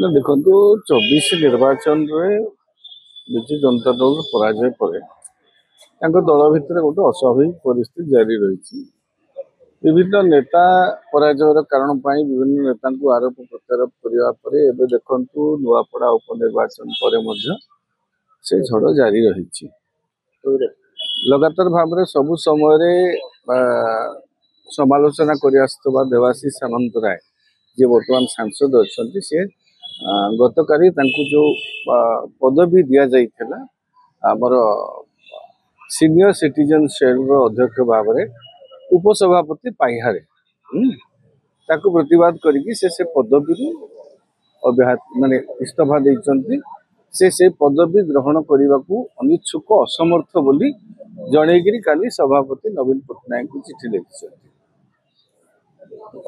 ନା ଦେଖନ୍ତୁ 24 ନିର୍ବାଚନରେ ବିଜୁ ଜନତା ଦଳ ପରାଜୟ ପରେ ତାଙ୍କ ଦଳ ଭିତରେ ଗୋଟେ ଅସ୍ୱାଭାବିକ ପରିସ୍ଥିତି ଜାରି ରହିଛି। ବିଭିନ୍ନ ନେତା ପରାଜୟର କାରଣ ପାଇଁ ବିଭିନ୍ନ ନେତାଙ୍କୁ ଆରୋପ ପ୍ରତ୍ୟାରୋପ କରିବା ପରେ ଏବେ ଦେଖନ୍ତୁ ନୂଆପଡ଼ା ଉପନିର୍ବାଚନ ପରେ ମଧ୍ୟ ସେ ଝଡ଼ ଜାରି ରହିଛି। ଲଗାତାର ଭାବରେ ସବୁ ସମୟରେ ସମାଲୋଚନା କରି ଆସୁଥିବା ଦେବାଶିଷ ସାମନ୍ତରାୟ ଯିଏ ବର୍ତ୍ତମାନ ସାଂସଦ ଅଛନ୍ତି, ସେ ଗତକାଲି ତାଙ୍କୁ ଯେଉଁ ପଦବୀ ଦିଆଯାଇଥିଲା ଆମର ସିନିୟର ସିଟିଜେନ ସେଲ୍ର ଅଧ୍ୟକ୍ଷ ଭାବରେ ଉପସଭାପତି ପାହ୍ୟାରେ ତାକୁ ପ୍ରତିବାଦ କରିକି ସେ ପଦବୀରୁ ମାନେ ଇସ୍ତଫା ଦେଇଛନ୍ତି। ସେ ପଦବୀ ଗ୍ରହଣ କରିବାକୁ ଅନିଚ୍ଛୁକ ଅସମର୍ଥ ବୋଲି ଜଣେଇକିରି କାଲି ସଭାପତି ନବୀନ ପଟ୍ଟନାୟକଙ୍କୁ ଚିଠି ଲେଖିଛନ୍ତି।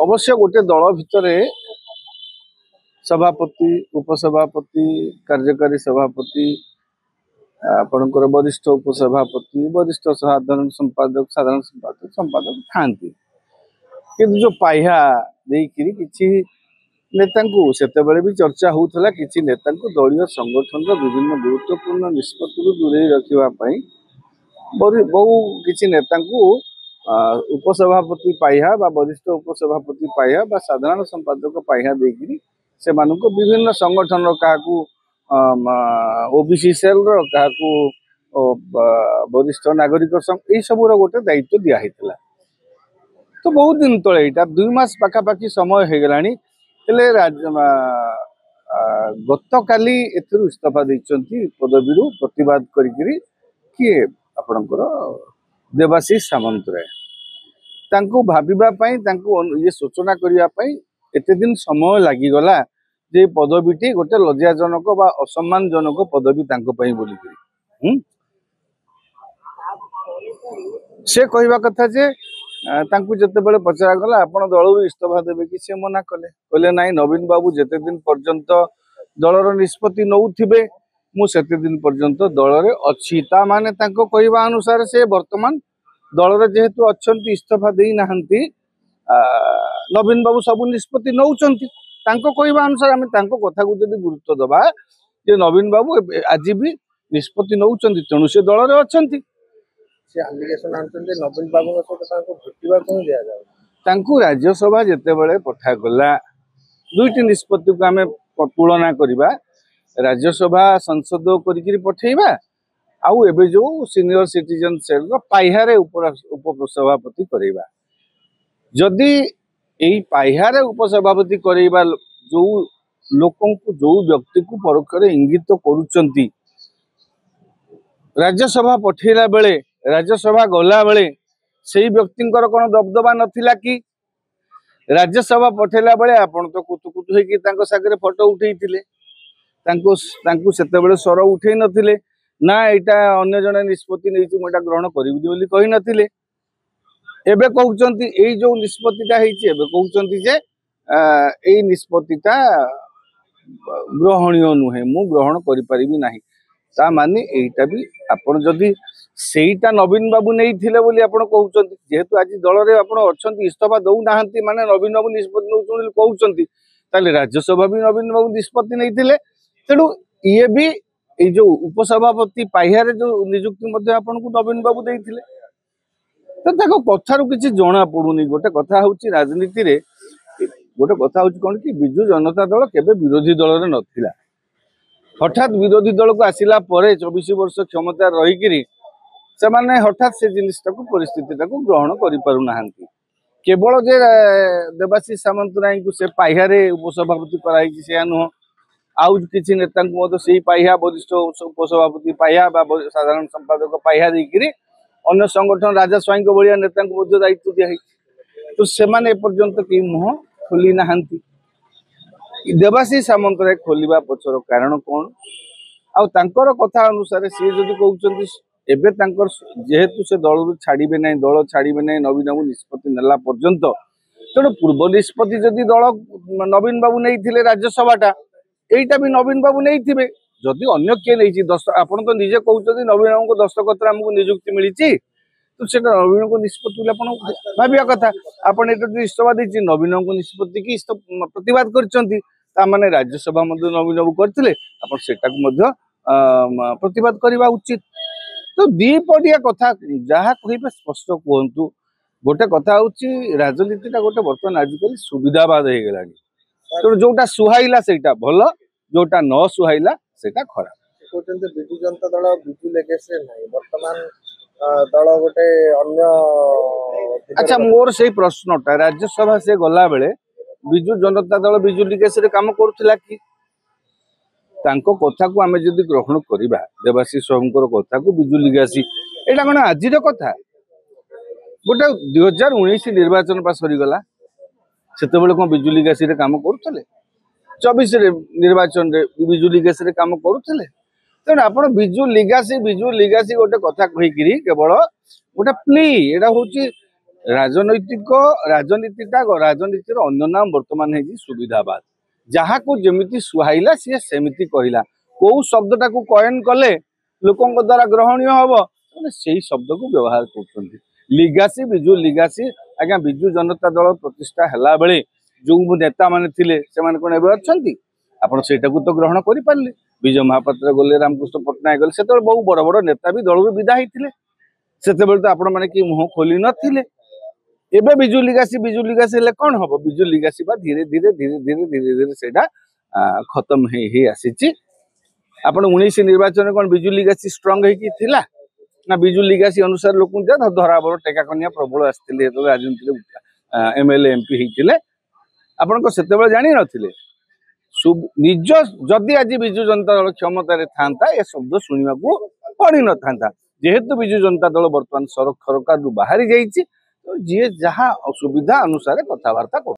ଅବଶ୍ୟ ଗୋଟେ ଦଳ ଭିତରେ ସଭାପତି, ଉପସଭାପତି, କାର୍ଯ୍ୟକାରୀ ସଭାପତି, ଆପଣଙ୍କର ବରିଷ୍ଠ ଉପସଭାପତି, ବରିଷ୍ଠ ସାଧାରଣ ସମ୍ପାଦକ ଥାନ୍ତି, କିନ୍ତୁ ଯୋଉ ପାହ୍ୟା ଦେଇକିରି କିଛି ନେତାଙ୍କୁ ସେତେବେଳେ ବି ଚର୍ଚ୍ଚା ହଉଥିଲା, କିଛି ନେତାଙ୍କୁ ଦଳୀୟ ସଂଗଠନର ବିଭିନ୍ନ ଗୁରୁତ୍ୱପୂର୍ଣ୍ଣ ନିଷ୍ପତ୍ତିରୁ ଦୂରେଇ ରଖିବା ପାଇଁ ବହୁ କିଛି ନେତାଙ୍କୁ ଉପସଭାପତି ପାହ୍ୟା ବା ବରିଷ୍ଠ ଉପସଭାପତି ପାହ୍ୟା ବା ସାଧାରଣ ସମ୍ପାଦକ ପାହ୍ୟା ଦେଇକିରି ସେମାନଙ୍କୁ ବିଭିନ୍ନ ସଂଗଠନର କାହାକୁ ଓବିସି ସେଲ୍ର, କାହାକୁ ବରିଷ୍ଠ ନାଗରିକ ସଂଘ, ଏଇସବୁର ଗୋଟେ ଦାୟିତ୍ୱ ଦିଆହେଇଥିଲା। ତ ବହୁତ ଦିନ ତଳେ, ଏଇଟା 2 ମାସ ପାଖାପାଖି ସମୟ ହେଇଗଲାଣି, ହେଲେ ଗତକାଲି ଏଥିରୁ ଇସ୍ତଫା ଦେଇଛନ୍ତି ପଦବୀରୁ ପ୍ରତିବାଦ କରିକିରି କିଏ ଆପଣଙ୍କର ଦେବାଶିଷ ସାମନ୍ତରାୟ। ତାଙ୍କୁ ଭାବିବା ପାଇଁ, ତାଙ୍କୁ ସୂଚନା କରିବା ପାଇଁ ଏତେ ଦିନ ସମୟ ଲାଗିଗଲା ଯେ ପଦବୀଟି ଗୋଟେ ଲଜ୍ଜାଜନକ ବା ଅସମ୍ମାନଜନକ ପଦବୀ ତାଙ୍କ ପାଇଁ ବୋଲିକିରି ସେ କହିବା କଥା ଯେ ତାଙ୍କୁ ଯେତେବେଳେ ପଚରାଗଲା ଆପଣ ଦଳରୁ ଇସ୍ତଫା ଦେବେ କି, ସେ ମନା କହିଲେ ନାଇଁ, ନବୀନ ବାବୁ ଯେତେ ଦିନ ପର୍ଯ୍ୟନ୍ତ ଦଳର ନିଷ୍ପତ୍ତି ନଉଥିବେ ମୁଁ ସେତେ ଦିନ ପର୍ଯ୍ୟନ୍ତ ଦଳରେ ଅଛି। ତା ମାନେ ତାଙ୍କ କହିବା ଅନୁସାରେ ସେ ବର୍ତ୍ତମାନ ଦଳରେ ଯେହେତୁ ଅଛନ୍ତି, ଇସ୍ତଫା ଦେଇନାହାନ୍ତି, ନବୀନ ବାବୁ ସବୁ ନିଷ୍ପତ୍ତି ନଉଛନ୍ତି। ତାଙ୍କ କହିବା ଅନୁସାରେ ଆମେ ତାଙ୍କ କଥାକୁ ଯଦି ଗୁରୁତ୍ୱ ଦେବା ଯେ ନବୀନ ବାବୁ ଆଜି ବି ନିଷ୍ପତ୍ତି ନଉଛନ୍ତି, ତେଣୁ ସେ ଦଳରେ ଅଛନ୍ତି। ସେ ଆଲିଗେସନ ଆଣୁଛନ୍ତି ନବୀନ ବାବୁଙ୍କ ସହିତ ତାଙ୍କୁ ଭେଟିବାକୁ ହିଁ ଦିଆଯାଉଛି। ତାଙ୍କୁ ରାଜ୍ୟସଭା ଯେତେବେଳେ ପଠାଗଲା, ଦୁଇଟି ନିଷ୍ପତ୍ତିକୁ ଆମେ ତୁଳନା କରିବା, ରାଜ୍ୟସଭା ସଂସଦ କରିକିରି ପଠେଇବା ଆଉ ଏବେ ଯୋଉ ସିନିୟର ସିଟିଜେନ ସେଲ୍ର ପାହ୍ୟାରେ ଉପସଭାପତି କରେଇବା। ଯଦି ଏଇ ପାହ୍ୟାରେ ଉପସଭାପତି କରେଇବା ଯୋଉ ଲୋକଙ୍କୁ, ଯୋଉ ବ୍ୟକ୍ତିକୁ ପରୋକ୍ଷରେ ଇଙ୍ଗିତ କରୁଛନ୍ତି, ରାଜ୍ୟସଭା ପଠେଇଲା ବେଳେ, ରାଜ୍ୟସଭା ଗଲା ବେଳେ ସେଇ ବ୍ୟକ୍ତିଙ୍କର କଣ ଦବଦବା ନଥିଲା କି? ରାଜ୍ୟସଭା ପଠେଇଲା ବେଳେ ଆପଣ ତ କୁତୁକୁତୁ ହେଇକି ତାଙ୍କ ସାଙ୍ଗରେ ଫଟୋ ଉଠେଇଥିଲେ, ତାଙ୍କୁ ସେତେବେଳେ ସ୍ୱର ଉଠେଇ ନଥିଲେ, ନା ଏଇଟା ଅନ୍ୟ ଜଣେ ନିଷ୍ପତ୍ତି ନେଇଛି ମୁଁ ଏଇଟା ଗ୍ରହଣ କରିବିନି ବୋଲି କହିନଥିଲେ। ଏବେ କହୁଛନ୍ତି ଏଇ ଯୋଉ ନିଷ୍ପତ୍ତିଟା ହେଇଛି, ଏବେ କହୁଛନ୍ତି ଯେ ଏଇ ନିଷ୍ପତ୍ତିଟା ଗ୍ରହଣୀୟ ନୁହେଁ, ମୁଁ ଗ୍ରହଣ କରିପାରିବି ନାହିଁ। ତା ମାନେ ଏଇଟା ବି ଆପଣ ଯଦି ସେଇଟା ନବୀନ ବାବୁ ନେଇଥିଲେ ବୋଲି ଆପଣ କହୁଛନ୍ତି, ଯେହେତୁ ଆଜି ଦଳରେ ଆପଣ ଅଛନ୍ତି, ଇସ୍ତଫା ଦଉନାହାନ୍ତି ମାନେ ନବୀନ ବାବୁ ନିଷ୍ପତ୍ତି ନେଉଛନ୍ତି ବୋଲି କହୁଛନ୍ତି, ତାହେଲେ ରାଜ୍ୟସଭା ବି ନବୀନ ବାବୁ ନିଷ୍ପତ୍ତି ନେଇଥିଲେ। ତେଣୁ ଇଏ ବି ଏଇ ଯୋଉ ଉପସଭାପତି ପାହ୍ୟାରେ ଯୋଉ ନିଯୁକ୍ତି ମଧ୍ୟ ଆପଣଙ୍କୁ ନବୀନ ବାବୁ ଦେଇଥିଲେ। ତ ତାଙ୍କ କଥାରୁ କିଛି ଜଣା ପଡୁନି। ଗୋଟେ କଥା ହଉଛି ରାଜନୀତିରେ, ଗୋଟେ କଥା ହଉଛି କଣ କି, ବିଜୁ ଜନତା ଦଳ କେବେ ବିରୋଧୀ ଦଳରେ ନଥିଲା। ହଠାତ୍ ବିରୋଧୀ ଦଳକୁ ଆସିଲା ପରେ 24 ବର୍ଷ କ୍ଷମତା ରହିକିରି ସେମାନେ ହଠାତ୍ ସେ ଜିନିଷଟାକୁ, ପରିସ୍ଥିତିଟାକୁ ଗ୍ରହଣ କରିପାରୁନାହାନ୍ତି। କେବଳ ଯେ ଦେବାଶିଷ ସାମନ୍ତରାୟଙ୍କୁ ସେ ପାହ୍ୟାରେ ଉପସଭାପତି କରାଯାଇଛି ସେୟା ନୁହଁ, ଆଉ କିଛି ନେତାଙ୍କୁ ମଧ୍ୟ ସେଇ ପାହ୍ୟା, ବରିଷ୍ଠ ଉପସଭାପତି ପାହ୍ୟା ବା ସାଧାରଣ ସମ୍ପାଦକ ପାହ୍ୟା ଦେଇକିରି ଅନ୍ୟ ସଂଗଠନ ରାଜା ସ୍ୱାଇଁଙ୍କ ଭଳିଆ ନେତାଙ୍କୁ ମଧ୍ୟ ଦାୟିତ୍ୱ ଦିଆହେଇଛି। ତ ସେମାନେ ଏପର୍ଯ୍ୟନ୍ତ କେହି ମୁହଁ ଖୋଲି ନାହାନ୍ତି। ଦେବାଶିଷ ସାମନ୍ତରାୟ ଖୋଲିବା ପଛର କାରଣ କଣ? ଆଉ ତାଙ୍କର କଥା ଅନୁସାରେ ସିଏ ଯଦି କହୁଛନ୍ତି ଏବେ ତାଙ୍କର ଯେହେତୁ ସେ ଦଳରୁ ଛାଡ଼ିବେ ନାହିଁ, ଦଳ ଛାଡ଼ିବେ ନାହିଁ ନବୀନ ବାବୁ ନିଷ୍ପତ୍ତି ନେଲା ପର୍ଯ୍ୟନ୍ତ, ତେଣୁ ପୂର୍ବ ନିଷ୍ପତ୍ତି ଯଦି ଦଳ ନବୀନ ବାବୁ ନେଇଥିଲେ ରାଜ୍ୟସଭାଟା, এইটা ବି ନବୀନ ବାବୁ ନେଇଥିବେ। ଯଦି ଅନ୍ୟ କିଏ ନେଇଛି, ଆପଣ ତ ନିଜେ କହୁଛନ୍ତି ନବୀନ ବାବୁଙ୍କ ଦସ୍ତଖତରେ ଆମକୁ ନିଯୁକ୍ତି ମିଳିଛି, ତ ସେଟା ନବୀନଙ୍କ ନିଷ୍ପତ୍ତି ବୋଲି ଆପଣ ଭାବିବା କଥା। ଆପଣ ଏଟା ଯଦି ଇସ୍ତଫା ଦେଇଛି, ନବୀନଙ୍କ ନିଷ୍ପତ୍ତି କି ପ୍ରତିବାଦ କରିଛନ୍ତି, तामाने राज्यसभा मध्य नवीन बाबू करथिले आपण सेटाक मध्य प्रतिवाद करबा उचित। तो दीपटिया कथा जहाँ कहिबे स्पष्ट कहतु। गोटे कथा हूँ राजनीतिटा गोटे बर्तमान आजिकल सुविधावाद हो गलानी। तो जोटा सुहाइला सेटा भल, जोटा न सुहाइला सेटा खराब। कहते विजु जनता दल विजु लेगेसी नहीं वर्तमान दल गोटे अन्य अच्छा मोर से प्रश्नटा राज्यसभा से गला बेले विजु जनता दल विजु लिगेसी काम करुला कि तांको कथा को आमे जदि ग्रहण करिबा देवाशीष बाबूंकर कथा को विजु लिगेसी एटा कोन आजिर कथा। गोटे 2019 निर्वाचन पा सरीगला सेते बेले कोन विजु लिगेसी रे काम करुतले 24 रे निर्वाचन रे विजु लिगेसी रे काम करुतले। तेणु आप विजु लिगासी गोटे कथा कहीकि केवल गोटे प्ली एटा हूँ राजनीतिर अन्य नाम बर्तमान है सुविधावाद। जहाँ को जमिति सुहाइला सी सेमिति कहला कौ शब्दटा को कयन कले लोकों द्वारा ग्रहणीय हम से शब्द को व्यवहार कर लिगासी विजु लिगासी। आज्ञा विजु जनता दल प्रतिष्ठा हैला बेले जो नेता माने थिले से माने कोन एबे अछंती आपण सेटा को तो ग्रहण करि पारले। विजय महापात्र गले रामकृष्ण पट्टनायक गले से बहु बड़ बड़ नेता भी दल विदा होते से तो आपण मैंने कि मुह खोली नथिले। एबे विजु लिगासी हेले कौन हम विजु लिगासी बा धीरे धीरे धीरे धीरे धीरे धीरे सेटा खत्म हे आसीची। आपण 19 निर्वाचन कौन विजु लिगासी स्ट्रांग है कि थिला ना विजु लिगासी अनुसार लोक धराबर टेका कनिया प्रबल आसते राजनीति एमएलए एमपी होते आपण से जानी नथिले। निज जदि आज विजु जनता दल क्षमतार था ए शब्द शुणा को पड़ी न था जेहेतु विजु जनता दल बर्तमान सरकार बाहरी जाइए जी जहाँ सुविधा अनुसार कथबार्ता कर।